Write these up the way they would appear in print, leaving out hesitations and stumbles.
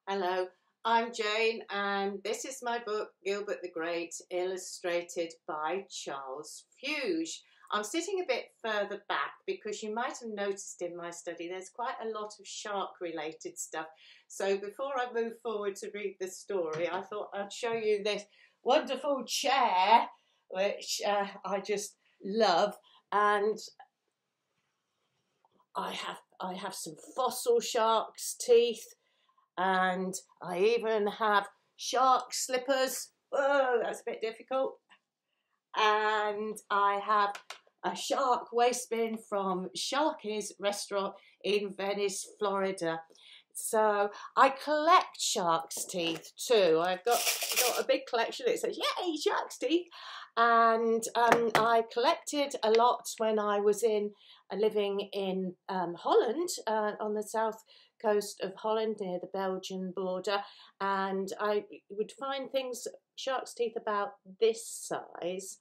Hello, I'm Jane, and this is my book, Gilbert the Great, illustrated by Charles Fuge. I'm sitting a bit further back because you might have noticed in my study there's quite a lot of shark-related stuff. So before I move forward to read the story, I thought I'd show you this wonderful chair, which I just love, and I have some fossil shark's teeth. And I even have shark slippers. Whoa, that's a bit difficult. And I have a shark waste bin from Sharky's restaurant in Venice, Florida. So I collect shark's teeth too. I've got a big collection. It says, yay, shark's teeth. And I collected a lot when I was living in Holland, on the south coast of Holland near the Belgian border, and I would find things, shark's teeth about this size.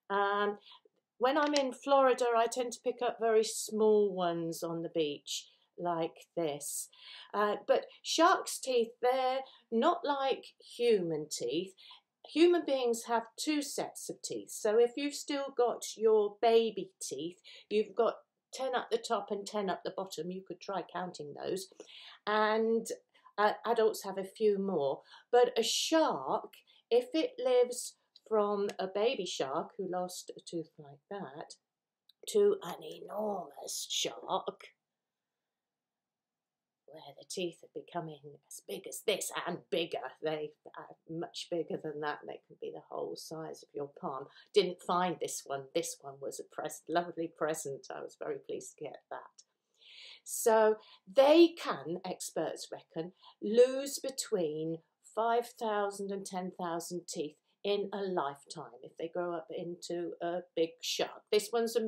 When I'm in Florida, I tend to pick up very small ones on the beach like this. But shark's teeth, they're not like human teeth. Human beings have two sets of teeth. So if you've still got your baby teeth, you've got 10 up the top and 10 up the bottom. You could try counting those. And adults have a few more. But a shark, if it lives from a baby shark who lost a tooth like that to an enormous shark, where the teeth are becoming as big as this and bigger. They are much bigger than that. They can be the whole size of your palm. Didn't find this one. This one was a lovely present. I was very pleased to get that. So they can, experts reckon, lose between 5,000 and 10,000 teeth in a lifetime if they grow up into a big shark. This one's a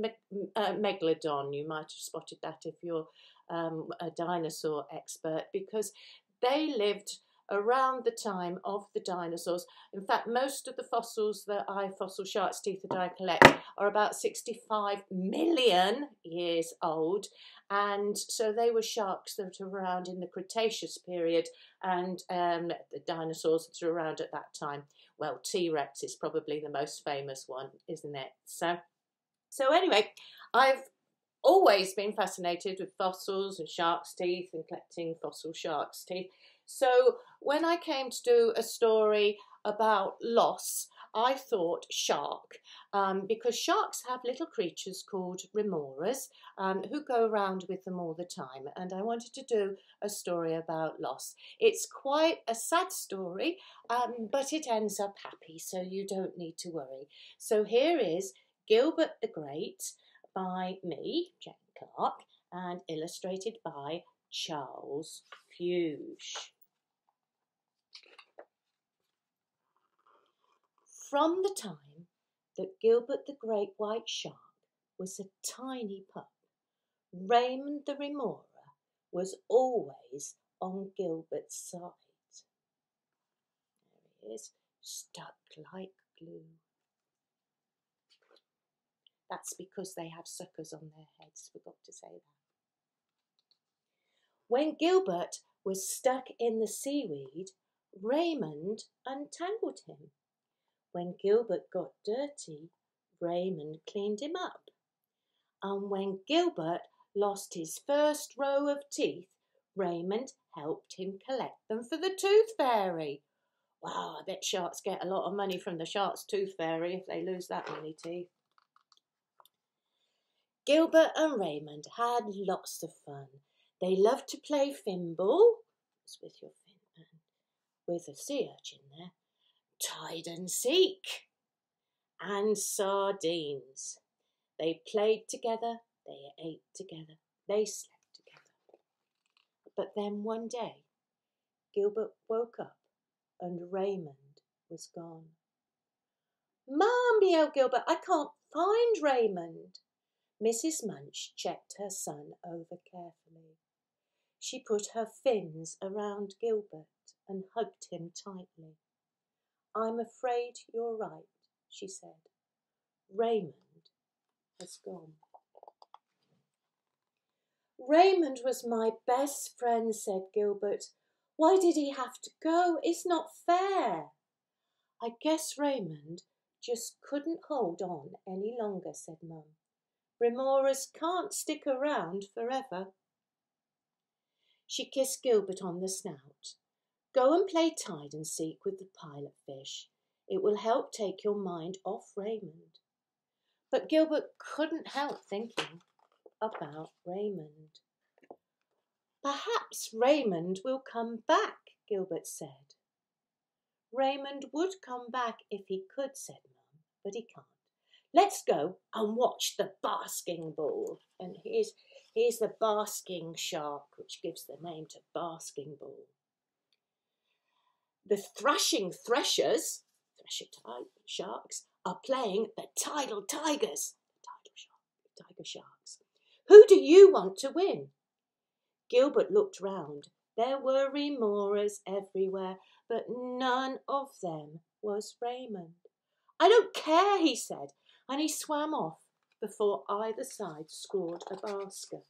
megalodon. You might have spotted that if you're a dinosaur expert, because they lived around the time of the dinosaurs. In fact, most of the fossils fossil shark's teeth that I collect are about 65 million years old, and so they were sharks that were around in the Cretaceous period, and the dinosaurs that were around at that time. Well, T-Rex is probably the most famous one, isn't it? So anyway, I've always been fascinated with fossils and shark's teeth and collecting fossil shark's teeth. So when I came to do a story about loss, I thought shark, because sharks have little creatures called remoras who go around with them all the time, and I wanted to do a story about loss. It's quite a sad story, but it ends up happy, so you don't need to worry. So here is Gilbert the Great by me, Jane Clarke, and illustrated by Charles Fuge. From the time that Gilbert the Great White Shark was a tiny pup, Raymond the Remora was always on Gilbert's side. There he is, stuck like glue. That's because they have suckers on their heads, forgot to say that. When Gilbert was stuck in the seaweed, Raymond untangled him. When Gilbert got dirty, Raymond cleaned him up. And when Gilbert lost his first row of teeth, Raymond helped him collect them for the tooth fairy. Wow, I bet sharks get a lot of money from the shark's tooth fairy if they lose that many teeth. Gilbert and Raymond had lots of fun. They loved to play thimble, it's with your fin, with a sea urchin there, hide and seek, and sardines. They played together, they ate together, they slept together. But then one day, Gilbert woke up and Raymond was gone. "Mum," yelled Gilbert, "I can't find Raymond." Mrs. Munch checked her son over carefully. She put her fins around Gilbert and hugged him tightly. "I'm afraid you're right," she said. "Raymond has gone." "Raymond was my best friend," said Gilbert. Why did he have to go? It's not fair. I guess Raymond just couldn't hold on any longer, said Mum. Remoras can't stick around forever. She kissed Gilbert on the snout. Go and play hide and seek with the pilot fish. It will help take your mind off Raymond. But Gilbert couldn't help thinking about Raymond. Perhaps Raymond will come back, Gilbert said. Raymond would come back if he could, said Mum, but he can't. Let's go and watch the basking ball. And here's the basking shark, which gives the name to basking ball. The thrashing threshers, sharks, are playing the tidal tigers, tiger sharks. Who do you want to win? Gilbert looked round. There were remoras everywhere, but none of them was Raymond. I don't care, he said, and he swam off before either side scored a basket.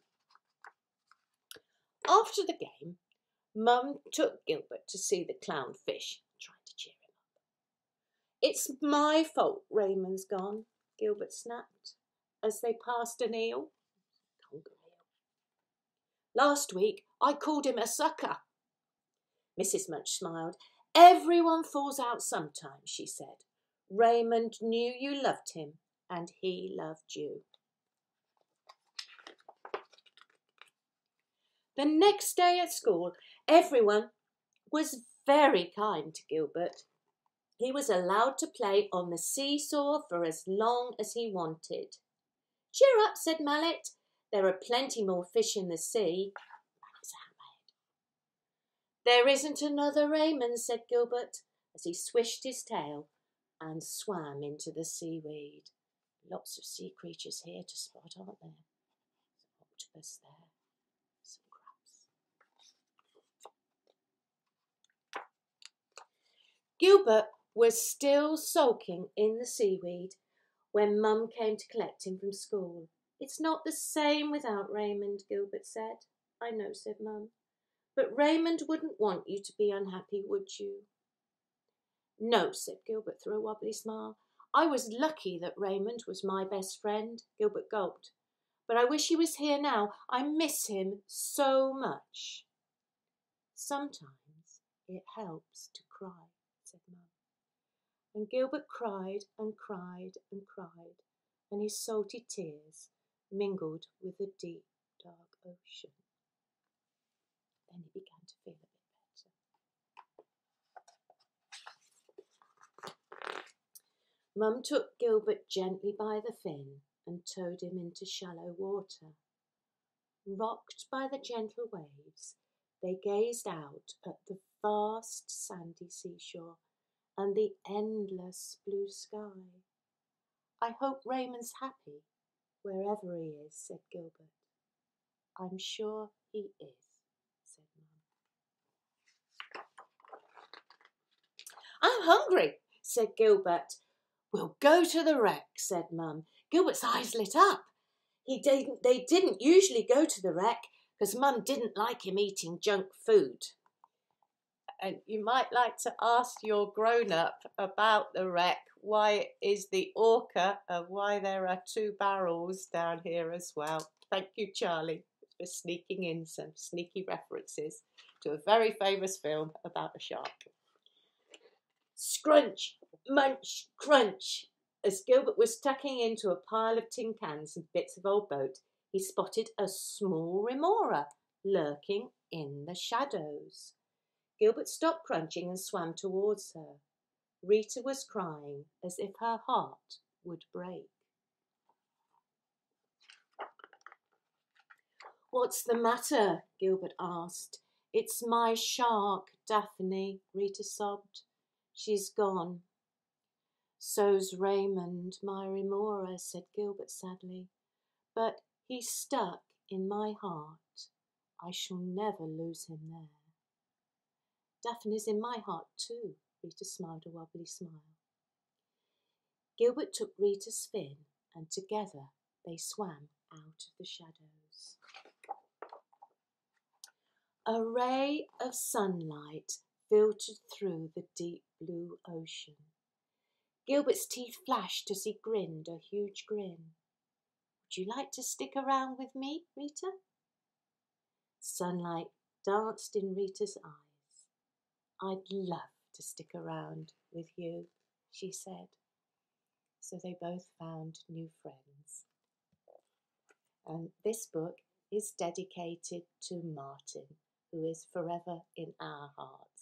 After the game, Mum took Gilbert to see the clownfish, trying to cheer him up. It's my fault Raymond's gone, Gilbert snapped, as they passed an eel. Last week I called him a sucker. Mrs. Munch smiled. Everyone falls out sometimes, she said. Raymond knew you loved him and he loved you. The next day at school, everyone was very kind to Gilbert. He was allowed to play on the seesaw for as long as he wanted. Cheer up, said Mallet. There are plenty more fish in the sea. There isn't another Raymond, said Gilbert, as he swished his tail and swam into the seaweed. Lots of sea creatures here to spot, aren't there? Some octopus there, some crabs. Gilbert was still sulking in the seaweed when Mum came to collect him from school. It's not the same without Raymond, Gilbert said. I know, said Mum. But Raymond wouldn't want you to be unhappy, would you? No, said Gilbert through a wobbly smile. I was lucky that Raymond was my best friend, Gilbert gulped. But I wish he was here now. I miss him so much. Sometimes it helps to cry, said Mum. And Gilbert cried and cried and cried, and his salty tears mingled with the deep, dark ocean. Then he began to feel a bit better. Mum took Gilbert gently by the fin and towed him into shallow water. Rocked by the gentle waves, they gazed out at the vast sandy seashore and the endless blue sky. I hope Raymond's happy wherever he is, said Gilbert. I'm sure he is, said Mum. I'm hungry, said Gilbert. We'll go to the wreck, said Mum. Gilbert's eyes lit up. They didn't usually go to the wreck because Mum didn't like him eating junk food. And you might like to ask your grown-up about the wreck. Why is the orca and why there are 2 barrels down here as well. Thank you, Charlie, for sneaking in some sneaky references to a very famous film about a shark. Scrunch, munch, crunch. As Gilbert was tucking into a pile of tin cans and bits of old boat, he spotted a small remora lurking in the shadows. Gilbert stopped crunching and swam towards her. Rita was crying as if her heart would break. What's the matter? Gilbert asked. It's my shark, Daphne, Rita sobbed. She's gone. So's Raymond, my remora, said Gilbert sadly. But he's stuck in my heart. I shall never lose him there. Daphne's in my heart too, Rita smiled a wobbly smile. Gilbert took Rita's fin and together they swam out of the shadows. A ray of sunlight filtered through the deep blue ocean. Gilbert's teeth flashed as he grinned a huge grin. Would you like to stick around with me, Rita? Sunlight danced in Rita's eyes. I'd love to stick around with you, she said. So they both found new friends. And this book is dedicated to Martin, who is forever in our hearts.